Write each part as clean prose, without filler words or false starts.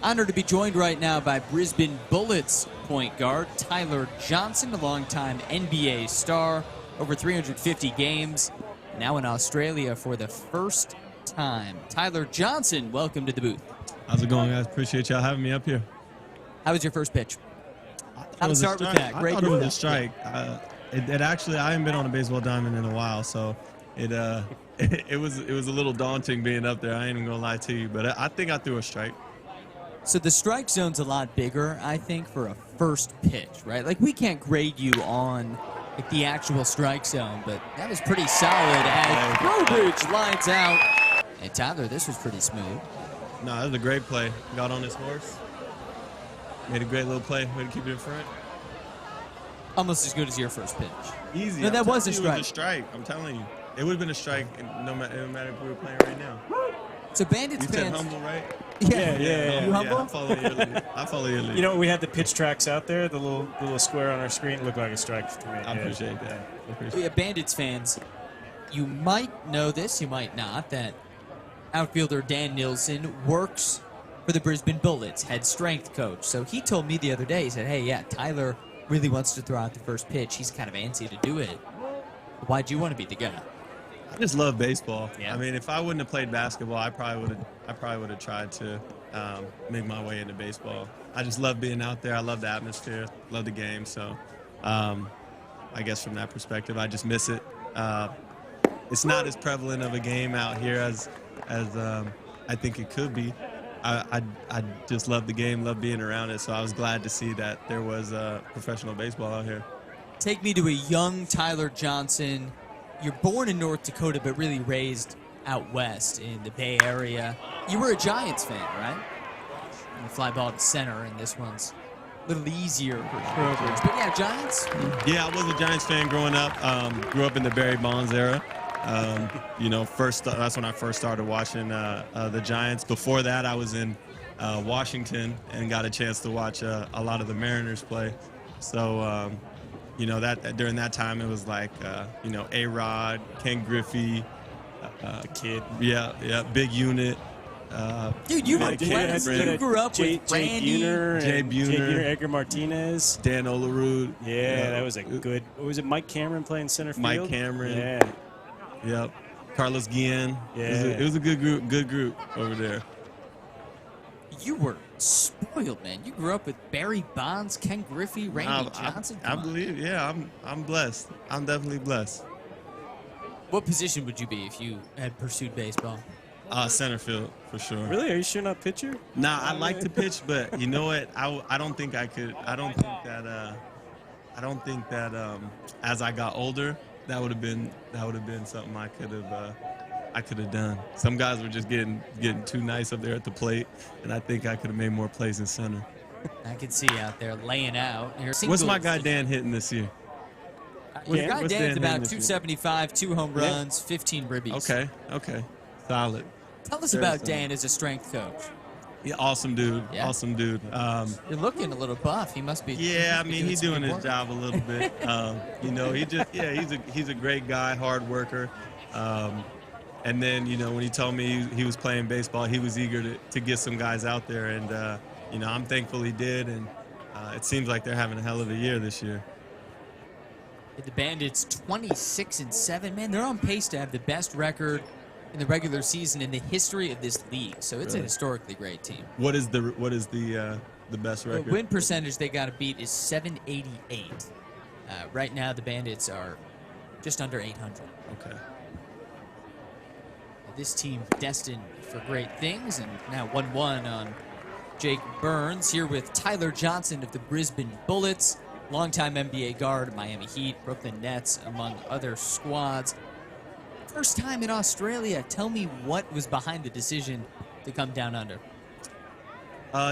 Honored to be joined right now by Brisbane Bullets point guard Tyler Johnson, a longtime NBA star, over 350 games, now in Australia for the first time. Tyler Johnson, welcome to the booth. How's it going, guys? Appreciate y'all having me up here. How was your first pitch? How to start with that? Great. I thought it was a strike. It actually, I haven't been on a baseball diamond in a while, so it was a little daunting being up there. I ain't even gonna lie to you, but I think I threw a strike. So the strike zone's a lot bigger, I think, for a first pitch, right? Like, we can't grade you on like the actual strike zone, but that was pretty solid as Trowbridge lines out. And Tyler, this was pretty smooth. No, that was a great play. Got on his horse, made a great little play. Way to keep it in front. Almost as good as your first pitch. Easy. No, that was a strike. It was a strike. I'm telling you, it would have been a strike. No matter if we were playing right now. So Bandits you fans. said humble, right? Yeah. You humble? I follow your lead. You know, we had the pitch tracks out there. The little square on our screen looked like a strike to me. I appreciate that. Yeah, Bandits fans, you might know this, you might not, that outfielder Dan Nilsson works for the Brisbane Bullets, head strength coach. So he told me the other day, he said, hey, yeah, Tyler really wants to throw out the first pitch. He's kind of antsy to do it. Why'd you want to be the guy? I just love baseball. Yeah. I mean, if I wouldn't have played basketball, I probably would have tried to make my way into baseball. I just love being out there. I love the atmosphere, love the game. So, I guess from that perspective, I just miss it. It's not as prevalent of a game out here as I think it could be. I just love the game, love being around it. So I was glad to see that there was professional baseball out here. Take me to a young Tyler Johnson. You're born in North Dakota, but really raised out west in the Bay Area. You were a Giants fan, right? You fly ball to center, and this one's a little easier for Trowbridge. But yeah, Giants? Yeah, I was a Giants fan growing up. Grew up in the Barry Bonds era. You know, that's when I first started watching the Giants. Before that, I was in Washington and got a chance to watch a lot of the Mariners play. So, you know, that during that time, it was like, you know, A-Rod, Ken Griffey, the kid. Yeah, big unit. Dude, you grew up with Randy, Jay Buhner, Edgar Martinez, Dan Olerud. Yeah, that was a good. What was it? Mike Cameron playing center field. Mike Cameron. Yeah. Yep. Carlos Guillen. Yeah. It was a good group over there. You were spoiled, man. You grew up with Barry Bonds, Ken Griffey, Randy Johnson. I believe, yeah, I'm blessed. I'm definitely blessed. What position would you be if you had pursued baseball? Center field, for sure. Really? Are you sure not pitcher? Nah, I like to pitch, but you know what? I don't think I could. I don't think that as I got older, that would have been something I could have done. Some guys were just getting too nice up there at the plate, and I think I could have made more plays in center. I can see out there laying out. What's my guy Dan hitting this year? Your guy Dan's about 275, 2 home runs, 15 ribbies. Okay, solid. Tell us about Dan as a strength coach. Yeah, awesome dude. Yeah. Awesome dude. You're looking a little buff. He must be. Yeah, I mean, he's doing his job a little bit. You know, he's a great guy, hard worker. And then, you know, when he told me he was playing baseball, he was eager to get some guys out there. And, you know, I'm thankful he did. And it seems like they're having a hell of a year this year. The Bandits 26-7. Man, they're on pace to have the best record in the regular season in the history of this league. So it's a historically great team. What is the best record? The win percentage they got to beat is 788. Right now, the Bandits are just under 800. Okay. This team destined for great things, and now 1-1 on Jake Burns here with Tyler Johnson of the Brisbane Bullets, longtime NBA guard, Miami Heat, Brooklyn Nets, among other squads. First time in Australia. Tell me what was behind the decision to come down under.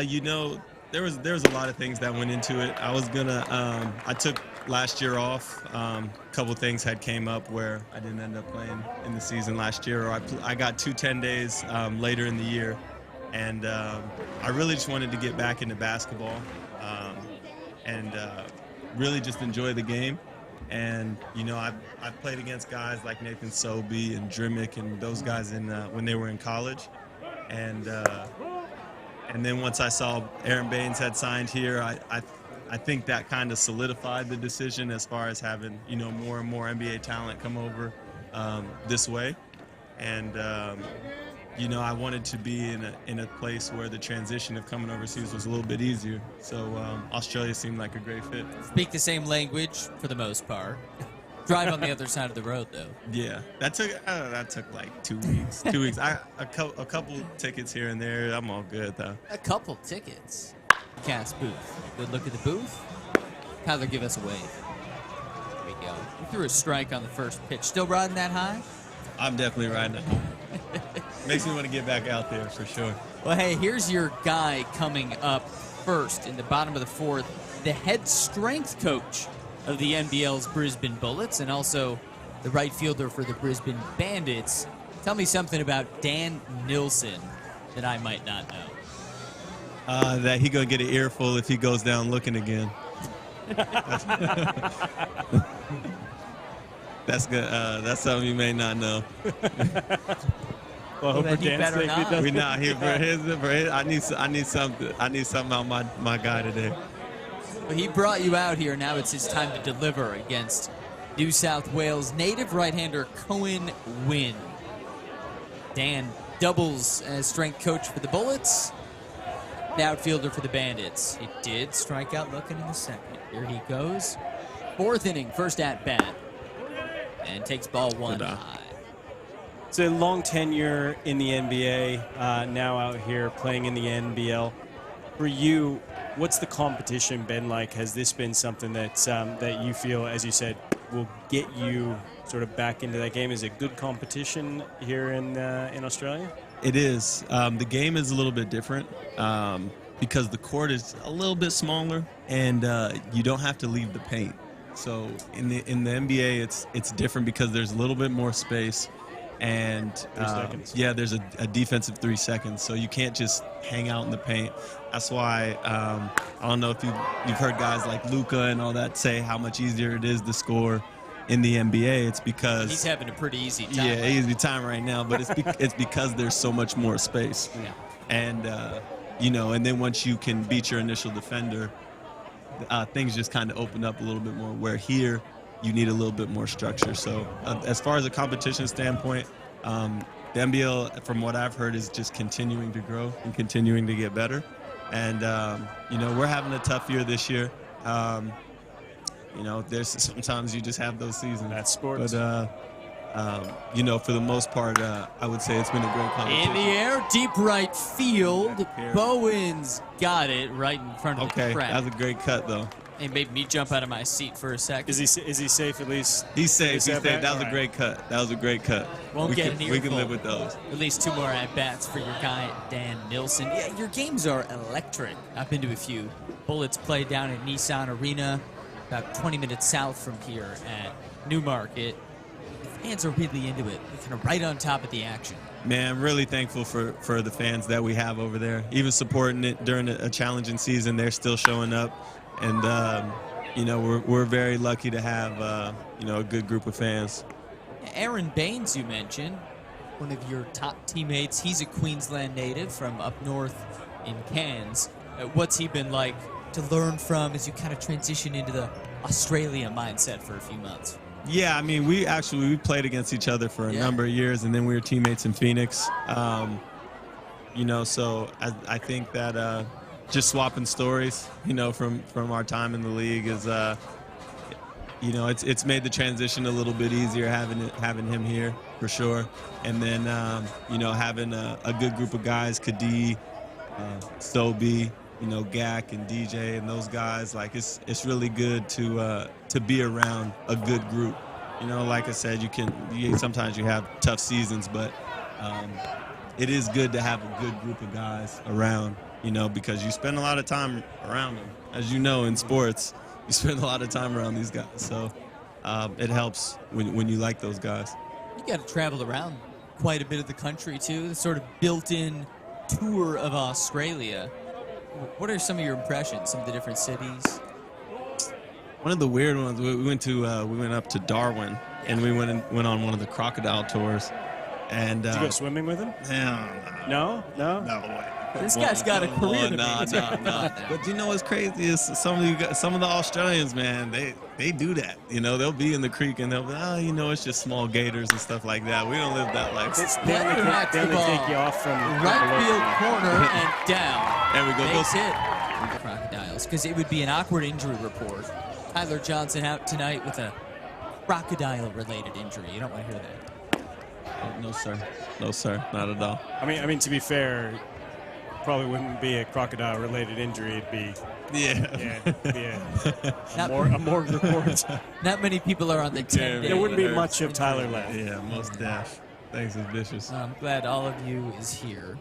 You know, there was a lot of things that went into it. I took last year off. A couple things had came up where I didn't end up playing in the season last year, or I got 2 10 days later in the year, and I really just wanted to get back into basketball and really just enjoy the game. And you know, I've played against guys like Nathan Sobey and Drimmick and those guys when they were in college, and And then once I saw Aaron Baines had signed here, I think that kind of solidified the decision as far as having, you know, more and more NBA talent come over this way. And, you know, I wanted to be in a place where the transition of coming overseas was a little bit easier. So Australia seemed like a great fit. Speak the same language for the most part. Drive on the other side of the road, though. Yeah, that took like 2 weeks. 2 weeks. A couple tickets here and there. I'm all good though. A couple tickets. Cast booth. Good look at the booth. Tyler, give us a wave. There we go. We threw a strike on the first pitch. Still riding that high? I'm definitely riding it. Makes me want to get back out there for sure. Well, hey, here's your guy coming up first in the bottom of the fourth, the head strength coach of the NBL's Brisbane Bullets and also the right fielder for the Brisbane Bandits. Tell me something about Dan Nilsson that I might not know. That he gonna get an earful if he goes down looking again. That's good. That's something you may not know. Well, then he better not. We not here for his. I need something out my guy today. Well, he brought you out here. Now it's his time to deliver against New South Wales native right-hander Cohen Wynn. Dan doubles as strength coach for the Bullets, the outfielder for the Bandits. He did strike out looking in the second. Here he goes. Fourth inning, first at-bat. And takes ball one high. It's a long tenure in the NBA, now out here playing in the NBL. For you, what's the competition been like? Has this been something that that you feel, as you said, will get you sort of back into that game? Is it good competition here in Australia? It is. The game is a little bit different because the court is a little bit smaller and you don't have to leave the paint. So in the NBA, it's different because there's a little bit more space. And 3 seconds. Yeah, there's a defensive 3 seconds, so you can't just hang out in the paint. That's why I don't know if you've heard guys like Luka and all that say how much easier it is to score in the NBA. It's because he's having a pretty easy time. Yeah, easy time right now, but it's because there's so much more space. Yeah. And you know, and then once you can beat your initial defender, things just kind of open up a little bit more. Where here, you need a little bit more structure. So as far as a competition standpoint, the NBL, from what I've heard, is just continuing to grow and continuing to get better. And, you know, we're having a tough year this year. You know, there's sometimes you just have those seasons. That's sports. But, you know, for the most part, I would say it's been a great competition. In the air, deep right field. Bowens got it right in front of the Okay, crowd. that was a great cut, though. It made me jump out of my seat for a second. Is he safe at least? He's safe. He's safe. That was All a great cut. That was a great cut. Won't get an We can earful. live with those. At least 2 more at-bats for your guy, Dan Nilsson. Yeah, your games are electric. I've been to a few. Bullets play down at Nissan Arena, about 20 minutes south from here at Newmarket. The fans are really into it. They're kind of right on top of the action. Man, I'm really thankful for the fans that we have over there. Even supporting it during a challenging season, they're still showing up. And, you know, we're very lucky to have, you know, a good group of fans. Aaron Baines, you mentioned, one of your top teammates. He's a Queensland native from up north in Cairns. What's he been like to learn from as you kind of transition into the Australia mindset for a few months? Yeah, I mean, we played against each other for a number of years, and then we were teammates in Phoenix. You know, so I think that just swapping stories, you know, from our time in the league is, you know, it's made the transition a little bit easier having him here for sure. And then, you know, having a good group of guys, Kadi, Stoby, you know, Gak and DJ and those guys, like it's really good to be around a good group. You know, like I said, sometimes you have tough seasons, but it is good to have a good group of guys around, you know, because you spend a lot of time around them. As you know, in sports, you spend a lot of time around these guys. So it helps when you like those guys. You got to travel around quite a bit of the country, too. The sort of built-in tour of Australia. What are some of your impressions, some of the different cities? One of the weird ones, we went up to Darwin, and we went on one of the crocodile tours. And did you go swimming with him? Hell No? no way. This guy's got a career to maintain. But you know what's crazy is some of the Australians, man, they do that. You know, they'll be in the creek and they'll be, you know, it's just small gators and stuff like that. We don't live that life. Then they take you off from right field corner and down. There we go. Base hit. Crocodiles, because it would be an awkward injury report. Tyler Johnson out tonight with a crocodile-related injury. You don't want to hear that. Oh, no, sir. No, sir. Not at all. I mean, to be fair, probably wouldn't be a crocodile-related injury. It'd be a morgue report. Not many people are on the 10-day. There wouldn't be much of Tyler left. Yeah, most deaf. Thanks, it's vicious. I'm glad all of you is here.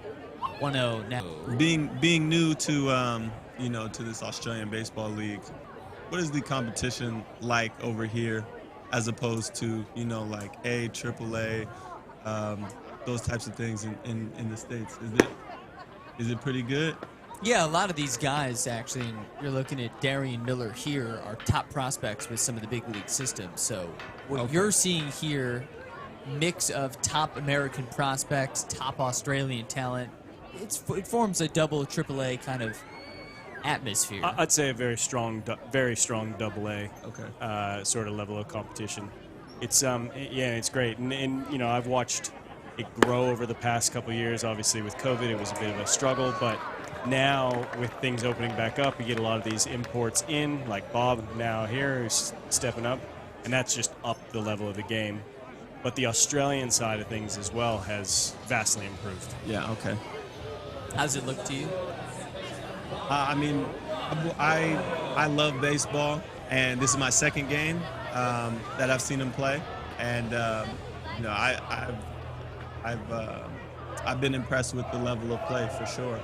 1-0 now. Being new to you know, to this Australian baseball league, what is the competition like over here, as opposed to, you know, like AAA, those types of things in the States? Is it pretty good? Yeah, a lot of these guys, actually, and you're looking at Darian Miller here, are top prospects with some of the big league systems. So what you're seeing here, mix of top American prospects, top Australian talent, it forms a double AAA kind of atmosphere. I'd say a very strong AA sort of level of competition. It's it's great, and you know, I've watched it grow over the past couple of years. Obviously with COVID it was a bit of a struggle, but now with things opening back up, you get a lot of these imports in, like Bob now here who's stepping up, and that's just up the level of the game. But the Australian side of things as well has vastly improved. Yeah, okay. How's it look to you? I mean, I love baseball, and this is my second game that I've seen him play, and you know, I've been impressed with the level of play for sure.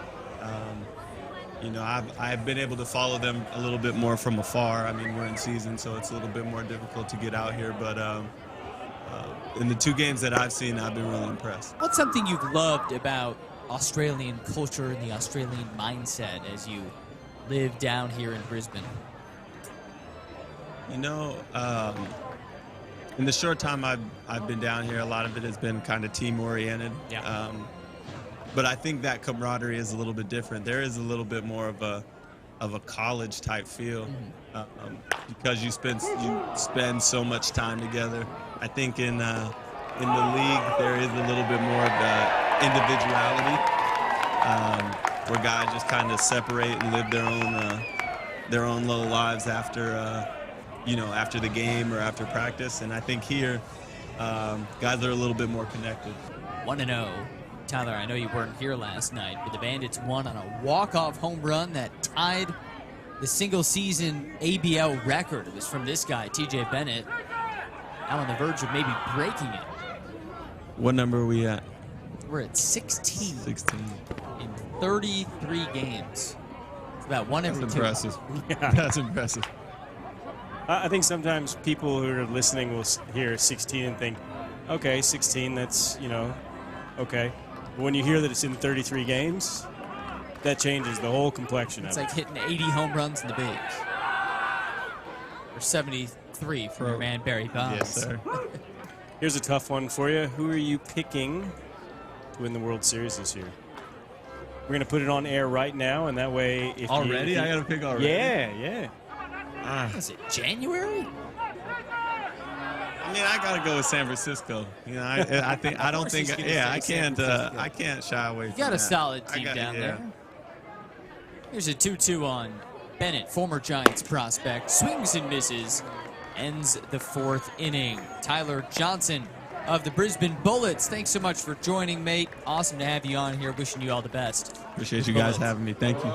You know, I've been able to follow them a little bit more from afar. I mean, we're in season, so it's a little bit more difficult to get out here, but in the 2 games that I've seen, I've been really impressed. What's something you've loved about Australian culture and the Australian mindset as you live down here in Brisbane? You know, in the short time I've been down here, a lot of it has been kind of team-oriented. Yeah. But I think that camaraderie is a little bit different. There is a little bit more of a college type feel, because you spend so much time together. I think in the league there is a little bit more of the individuality, where guys just kind of separate and live their own little lives after you know, after the game or after practice. And I think here guys are a little bit more connected. 1-0. Tyler, I know you weren't here last night, but the Bandits won on a walk-off home run that tied the single-season ABL record. It was from this guy, TJ Bennett, now on the verge of maybe breaking it. What number are we at? We're at 16. 16. In 33 games. It's about one every That's two. impressive. Yeah. That's impressive. I think sometimes people who are listening will hear 16 and think, okay, 16, that's, you know, okay. But when you hear that it's in 33 games, that changes the whole complexion of it. It's like hitting 80 home runs in the bigs. Or 73 for our man Barry Bonds. Yes, sir. Here's a tough one for you. Who are you picking to win the World Series this year? We're going to put it on air right now, and that way... if Already? you, I got to pick already? Yeah. Is it January? I mean, I gotta go with San Francisco. You know, I don't think, I can't shy away from that. You got a solid team down there. Here's a 2-2 on Bennett, former Giants prospect, swings and misses, ends the 4th inning. Tyler Johnson of the Brisbane Bullets, thanks so much for joining, mate. Awesome to have you on here. Wishing you all the best. Appreciate you guys having me. Thank you.